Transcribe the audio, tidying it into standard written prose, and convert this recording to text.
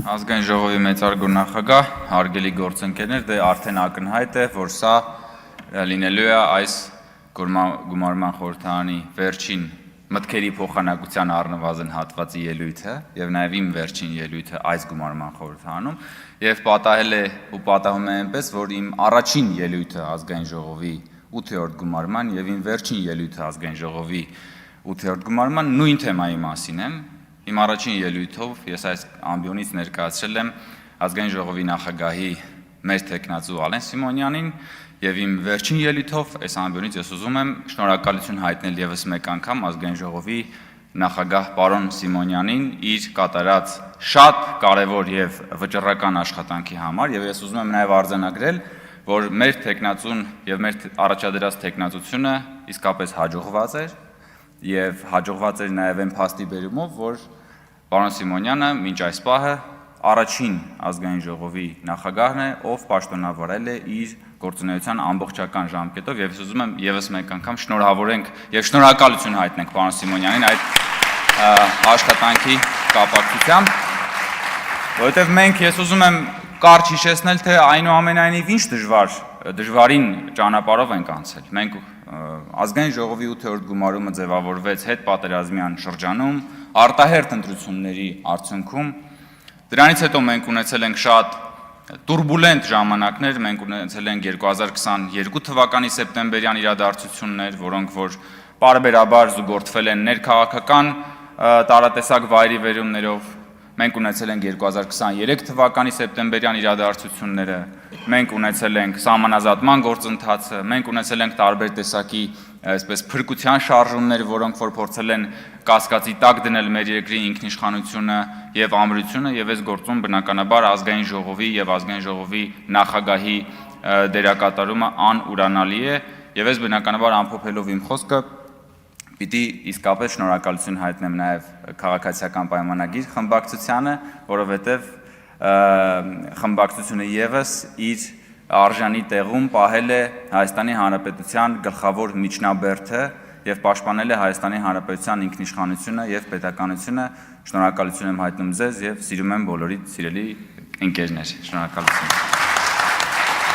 Ազգային ժողովի մեծարգո նախագահ, հարգելի գործընկերներ, դե արդեն ակնհայտ է, որ սա լինելու է այս գումարման խորհրդարանի վերջին մտքերի փոխանակության առնվազն հատվածի ելույթը եւ նաեւ իմ վերջին ելույթը այս գումարման խորհրդարանում եւ պատահել է ու պատահում է այնպես, որ իմ առաջին ելույթը ազգային ժողովի 8-րդ գումարման եւ իմ վերջին ելույթը ազգային ժողովի 8-րդ գումարման նույն թեմայի մասին եմ։ Իմ առաջին ելույթով ես այս ամբիոնից ներկայացրել եմ ազգային ժողովի նախագահի մեր տեխնացու Ալեն Սիմոնյանին եւ իմ վերջին ելույթով այս ամբիոնից ես ուզում եմ շնորհակալություն հայտնել եւս մեկ անգամ ազգային ժողովի նախագահ պարոն Սիմոնյանին իր կատարած շատ կարեւոր եւ վճռական աշխատանքի համար եւ ես ուզում եմ նաեւ արձանագրել, որ մեր տեխնացուն եւ մեր առաջադրած տեխնացությունը իսկապես հաջողված էր եւ հաջողված էր նաեւ այն փաստի բերումով, որ պարոն Սիմոնյանը մինչ այս պահը առաջին ազգային ժողովի նախագահն է, ով պաշտոնավարել է իր գործունեության ամբողջական ժամկետով եւ ես ուզում եմ եւս մեկ անգամ շնորհավորենք եւ շնորհակալություն հայտնենք պարոն Սիմոնյանին այդ աշխատանքի կապակցությամբ, որովհետեւ մենք ես ուզում եմ կարճ հիշեցնել, թե այնուամենայնիվ ինչ դժվարին ճանապարհով ենք անցել։ Մենք ազգային ժողովի 8-րդ գումարումը ձևավորվեց հետպատերազմյան շրջանում, արտահերթ ընտրությունների արդյունքում։ Դրանից հետո մենք ունեցել ենք շատ տուրբուլենտ ժամանակներ, մենք ունեցել ենք 2022 թվականի սեպտեմբերյան իրադարձություններ, որոնք որ պարբերաբար զուգորդվել են ներքաղաքական տարատեսակ վայրիվերումներով։ Մենք ունեցել ենք 2023 թվականի սեպտեմբերյան իրադարձությունները, մենք ունեցել ենք սահմանազատման գործընթացը, մենք ունեցել ենք տարբեր տեսակի այսպես փրկության շարժումներ, որոնք որ փորձել են կասկածի տակ դնել մեր երկրի ինքնիշխանությունը եւ ամրությունը, եւ այս գործում բնականաբար ազգային ժողովի եւ ազգային ժողովի նախագահի դերակատարումը անուրանալի է, եւ այս բնականաբար ամփոփելով իմ խոսքը պիտի իսկապես շնորհակալություն հայտնեմ նաև քաղաքացիական պայմանագիր խմբակցությանը, որովհետև խմբակցությունը եւս իր արժանի տեղում պահել է Հայաստանի Հանրապետության գլխավոր միջնաբերդը եւ պաշտպանել է Հայաստանի Հանրապետության ինքնիշխանությունը եւ պետականությունը։ Շնորհակալություն եմ հայտնում ձեզ եւ սիրում եմ բոլորիդ սիրելի ընկերներ։ Շնորհակալություն։